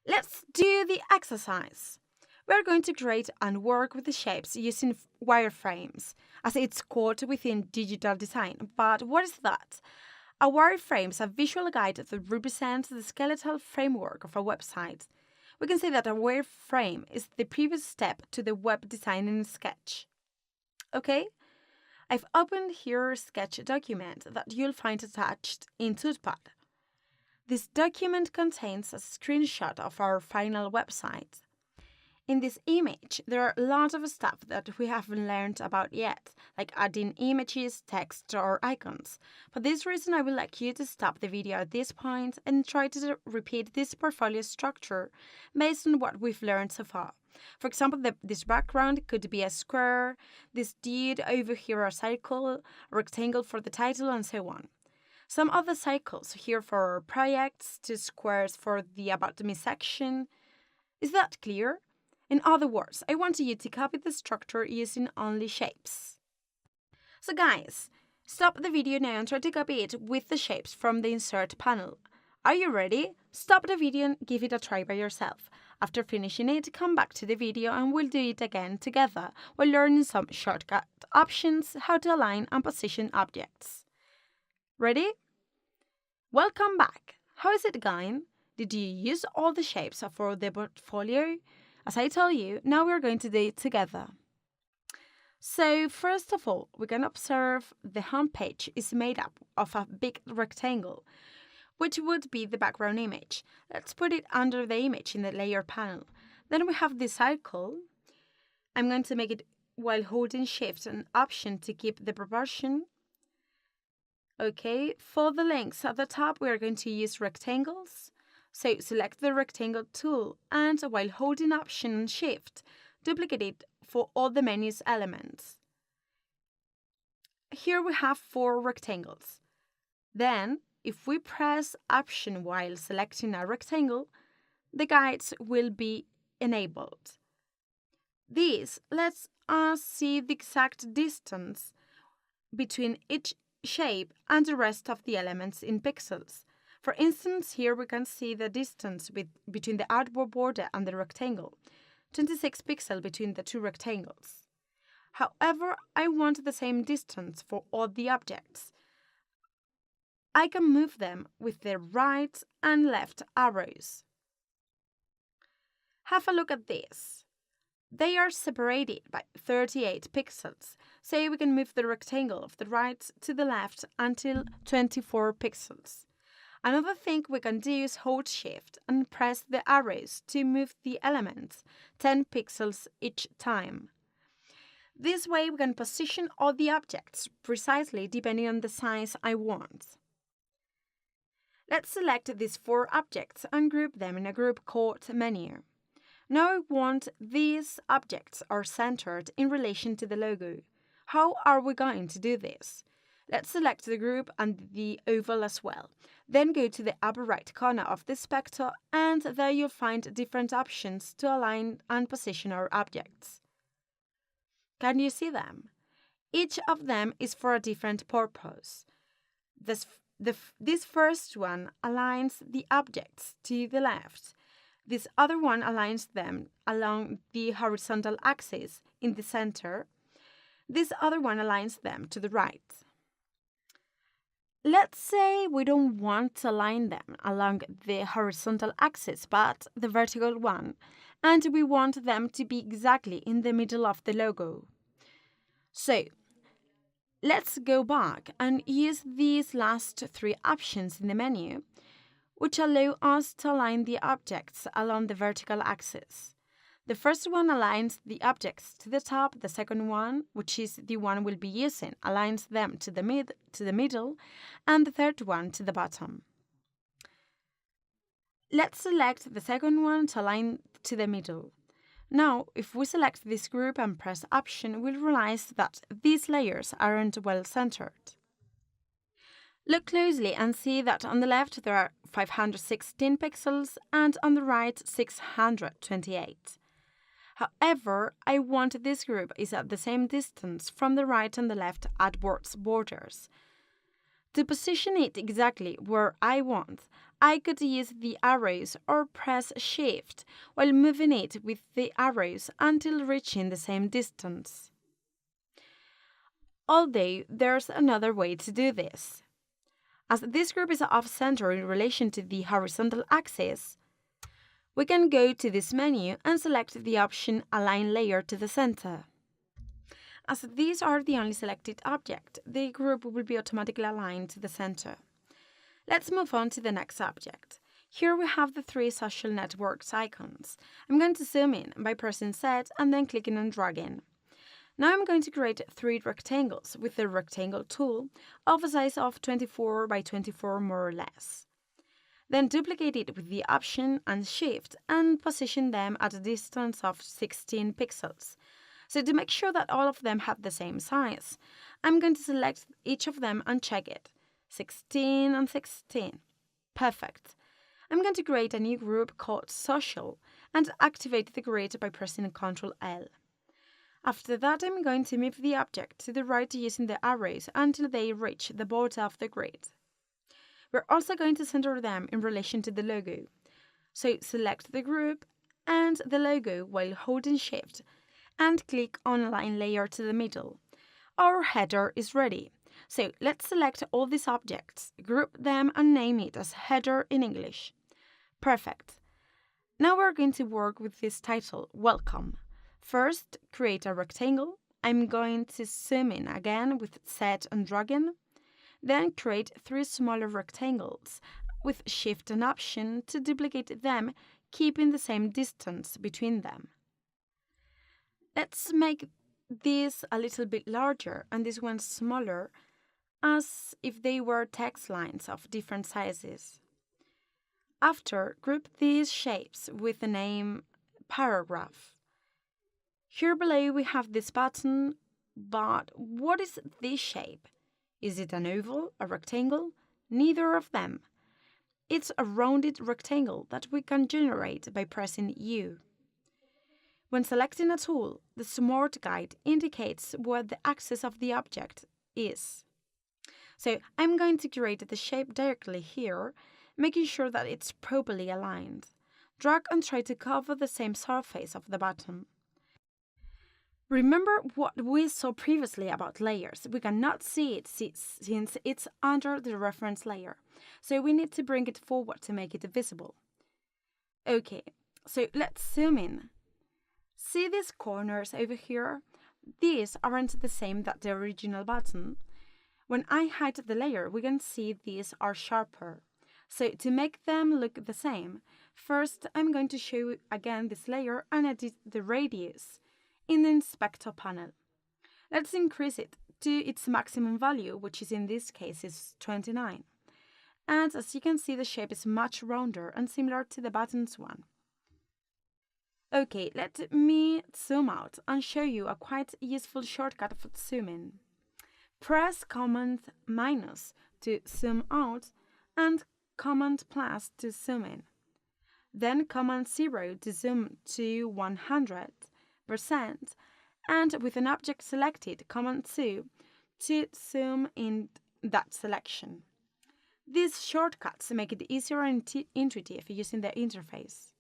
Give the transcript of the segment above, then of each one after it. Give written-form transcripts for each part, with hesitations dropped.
Let's do the exercise. We're going to create and work with the shapes using wireframes, as it's called within digital design. But what is that? A wireframe is a visual guide that represents the skeletal framework of a website. We can say that a wireframe is the previous step to the web design in Sketch. Okay? I've opened here a Sketch document that you'll find attached in Toolpad. This document contains a screenshot of our final website. In this image, there are lots of stuff that we haven't learned about yet, like adding images, text, or icons. For this reason, I would like you to stop the video at this point and try to repeat this portfolio structure based on what we've learned so far. For example, this background could be a square, this dude over here a circle, a rectangle for the title, and so on. Some other cycles here for projects, 2 squares for the About Me section. Is that clear? In other words, I want you to copy the structure using only shapes. So guys, stop the video now and try to copy it with the shapes from the Insert panel. Are you ready? Stop the video and give it a try by yourself. After finishing it, come back to the video and we'll do it again together while learning some shortcut options, how to align and position objects. Ready? Welcome back. How is it going? Did you use all the shapes for the portfolio? As I told you, now we're going to do it together. So first of all, we can observe the home page is made up of a big rectangle, which would be the background image. Let's put it under the image in the layer panel. Then we have the cycle. I'm going to make it while holding Shift and Option to keep the proportion. Okay, for the links at the top, we are going to use rectangles. So select the rectangle tool and while holding Option and Shift, duplicate it for all the menu's elements. Here we have 4 rectangles. Then, if we press Option while selecting a rectangle, the guides will be enabled. This lets us see the exact distance between each shape and the rest of the elements in pixels. For instance, here we can see the distance between the outboard border and the rectangle, 26 pixels between the 2 rectangles. However, I want the same distance for all the objects. I can move them with the right and left arrows. Have a look at this. They are separated by 38 pixels, so we can move the rectangle of the right to the left until 24 pixels. Another thing we can do is hold Shift and press the arrows to move the elements 10 pixels each time. This way we can position all the objects precisely depending on the size I want. Let's select these 4 objects and group them in a group called Menu. Now I want these objects are centered in relation to the logo. How are we going to do this? Let's select the group and the oval as well. Then go to the upper right corner of the spectre and there you'll find different options to align and position our objects. Can you see them? Each of them is for a different purpose. This first one aligns the objects to the left. This other one aligns them along the horizontal axis in the center. This other one aligns them to the right. Let's say we don't want to align them along the horizontal axis, but the vertical one, and we want them to be exactly in the middle of the logo. So, let's go back and use these last 3 options in the menu, which allow us to align the objects along the vertical axis. The first one aligns the objects to the top, the second one, which is the one we'll be using, aligns them to the middle, and the third one to the bottom. Let's select the second one to align to the middle. Now, if we select this group and press Option, we'll realize that these layers aren't well centered. Look closely and see that on the left there are 516 pixels and on the right 628. However, I want this group is at the same distance from the right and the left outwards borders. To position it exactly where I want, I could use the arrows or press Shift while moving it with the arrows until reaching the same distance. Although there's another way to do this. As this group is off-center in relation to the horizontal axis, we can go to this menu and select the option Align Layer to the Center. As these are the only selected object, the group will be automatically aligned to the center. Let's move on to the next object. Here we have the 3 social networks icons. I'm going to zoom in by pressing Z and then clicking and dragging. Now I'm going to create 3 rectangles with the rectangle tool of a size of 24 by 24 more or less. Then duplicate it with the option and Shift and position them at a distance of 16 pixels. So to make sure that all of them have the same size, I'm going to select each of them and check it. 16 and 16. Perfect. I'm going to create a new group called Social and activate the grid by pressing Ctrl L. After that, I'm going to move the object to the right using the arrows until they reach the border of the grid. We're also going to center them in relation to the logo. So select the group and the logo while holding Shift and click on Align Layer to the middle. Our header is ready. So let's select all these objects, group them and name it as header in English. Perfect. Now we're going to work with this title, Welcome. First, create a rectangle. I'm going to zoom in again with Z and dragging. Then create 3 smaller rectangles with Shift and Option to duplicate them, keeping the same distance between them. Let's make this a little bit larger and this one smaller, as if they were text lines of different sizes. After, group these shapes with the name Paragraph. Here below we have this button, but what is this shape? Is it an oval, a rectangle? Neither of them. It's a rounded rectangle that we can generate by pressing U. When selecting a tool, the Smart Guide indicates where the axis of the object is. So I'm going to create the shape directly here, making sure that it's properly aligned. Drag and try to cover the same surface of the button. Remember what we saw previously about layers. We cannot see it since it's under the reference layer, so we need to bring it forward to make it visible. Okay, so let's zoom in. See these corners over here? These aren't the same that the original button. When I hide the layer, we can see these are sharper. So to make them look the same, first I'm going to show again this layer and edit the radius in the inspector panel. Let's increase it to its maximum value, which is in this case is 29. And as you can see, the shape is much rounder and similar to the button's one. Okay, let me zoom out and show you a quite useful shortcut for zooming. Press Command minus to zoom out and Command plus to zoom in. Then Command 0 to zoom to 100%, and with an object selected, Command 2 to zoom in that selection. These shortcuts make it easier and intuitive using the interface.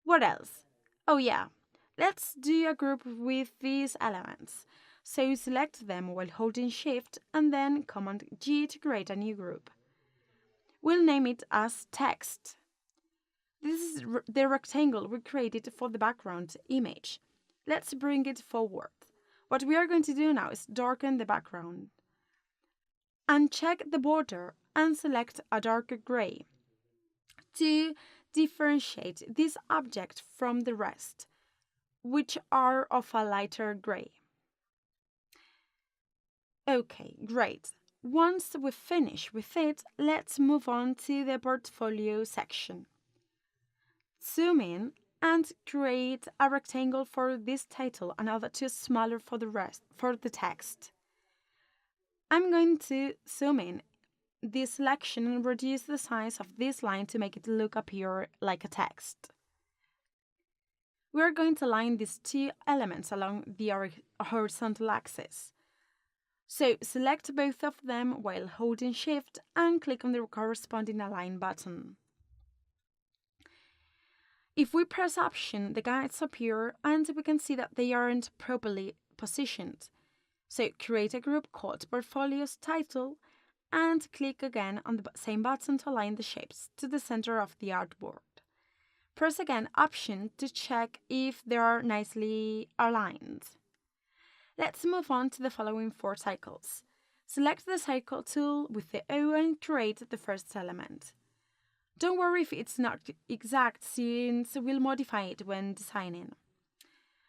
What else? Oh yeah, let's do a group with these elements. So select them while holding Shift and then Command G to create a new group. We'll name it as Text. This is the rectangle we created for the background image. Let's bring it forward. What we are going to do now is darken the background. Uncheck the border and select a darker gray to differentiate this object from the rest, which are of a lighter gray. Okay, great. Once we finish with it, let's move on to the portfolio section. Zoom in and create a rectangle for this title and other 2 smaller for the text. I'm going to zoom in this selection and reduce the size of this line to make it appear like a text. We're going to line these 2 elements along the horizontal axis. So select both of them while holding Shift and click on the corresponding Align button. If we press Option, the guides appear and we can see that they aren't properly positioned. So create a group called Portfolio's Title and click again on the same button to align the shapes to the center of the artboard. Press again Option to check if they are nicely aligned. Let's move on to the following 4 cycles. Select the cycle tool with the O and create the first element. Don't worry if it's not exact, since we'll modify it when designing.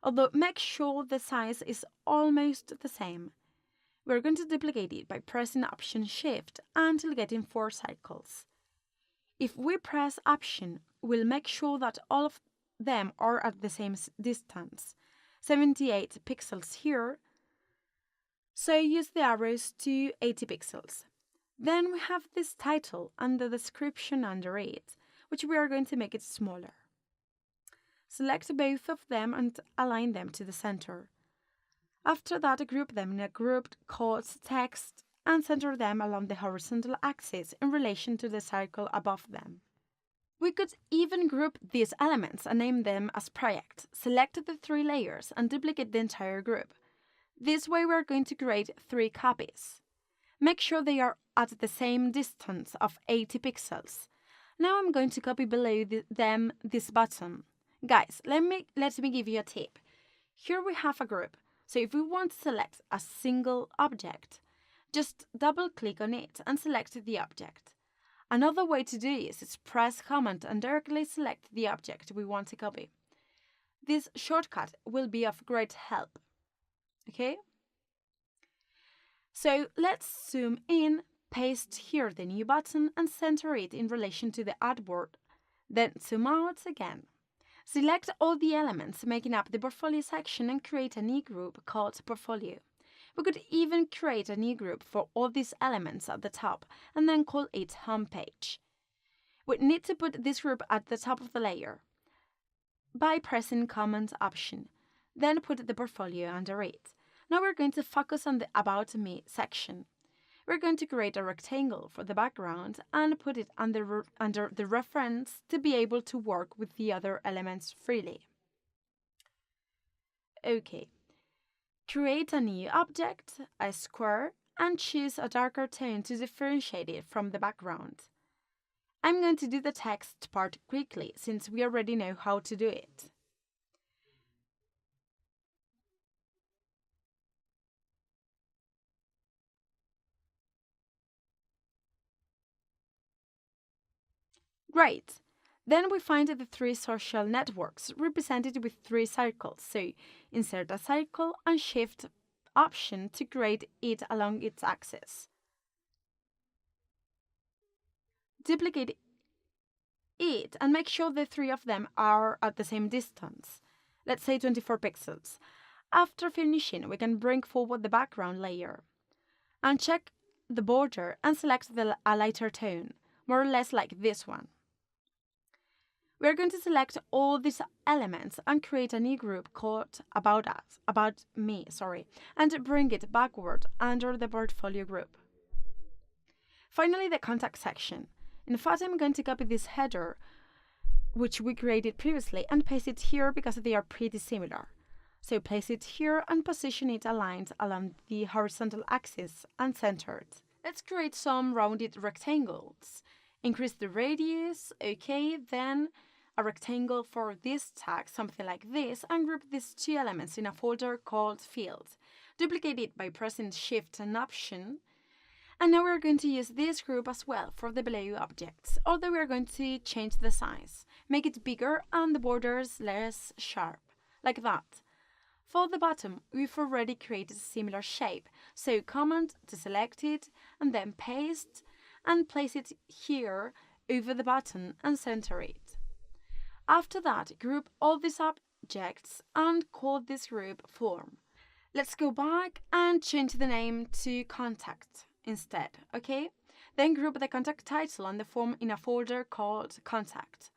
Although make sure the size is almost the same. We're going to duplicate it by pressing Option Shift until getting 4 cycles. If we press Option, we'll make sure that all of them are at the same distance, 78 pixels here, so use the arrows to 80 pixels. Then we have this title and the description under it, which we are going to make it smaller. Select both of them and align them to the center. After that, group them in a group called Text and center them along the horizontal axis in relation to the circle above them. We could even group these elements and name them as project. Select the 3 layers and duplicate the entire group. This way we are going to create 3 copies. Make sure they are at the same distance of 80 pixels. Now I'm going to copy below them this button. Guys, let me give you a tip. Here we have a group, so if we want to select a single object, just double click on it and select the object. Another way to do this is press Command and directly select the object we want to copy. This shortcut will be of great help. Okay? So let's zoom in, paste here the new button and center it in relation to the artboard. Then zoom out again. Select all the elements making up the portfolio section and create a new group called Portfolio. We could even create a new group for all these elements at the top and then call it Homepage. We need to put this group at the top of the layer by pressing Command Option, then put the portfolio under it. Now we're going to focus on the About Me section. We're going to create a rectangle for the background and put it under the reference to be able to work with the other elements freely. Okay. Create a new object, a square, and choose a darker tone to differentiate it from the background. I'm going to do the text part quickly since we already know how to do it. Great! Then we find the 3 social networks represented with 3 circles, so insert a circle and Shift Option to create it along its axis. Duplicate it and make sure the 3 of them are at the same distance, let's say 24 pixels. After finishing, we can bring forward the background layer. Uncheck the border and select a lighter tone, more or less like this one. We're going to select all these elements and create a new group called About Me, and bring it backward under the portfolio group. Finally, the contact section. In fact, I'm going to copy this header, which we created previously, and paste it here because they are pretty similar. So place it here and position it aligned along the horizontal axis and centered. Let's create some rounded rectangles. Increase the radius, okay, then a rectangle for this tag, something like this, and group these 2 elements in a folder called Field. Duplicate it by pressing Shift and Option. And now we're going to use this group as well for the below objects, although we're going to change the size, make it bigger and the borders less sharp, like that. For the bottom, we've already created a similar shape, so Command to select it and then paste and place it here over the button and center it. After that, group all these objects and call this group Form. Let's go back and change the name to Contact instead, okay? Then group the contact title and the form in a folder called Contact.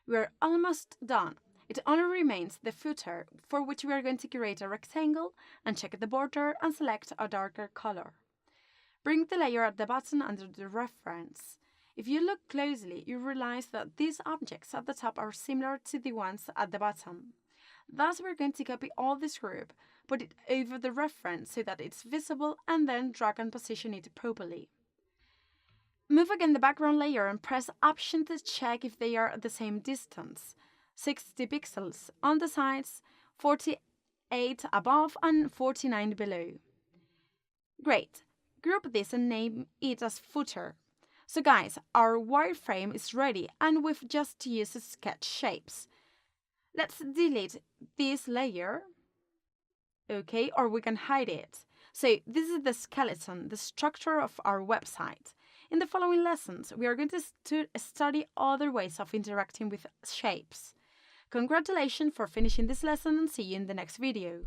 We're almost done. It only remains the footer, for which we are going to create a rectangle and check the border and select a darker color. Bring the layer at the bottom under the reference. If you look closely, you realize that these objects at the top are similar to the ones at the bottom. Thus, we're going to copy all this group, put it over the reference so that it's visible, and then drag and position it properly. Move again the background layer and press Option to check if they are at the same distance. 60 pixels on the sides, 48 above and 49 below. Great. Group this and name it as footer. So guys, our wireframe is ready and we've just used to sketch shapes. Let's delete this layer, okay, or we can hide it. So this is the skeleton, the structure of our website. In the following lessons, we are going to study other ways of interacting with shapes. Congratulations for finishing this lesson and see you in the next video.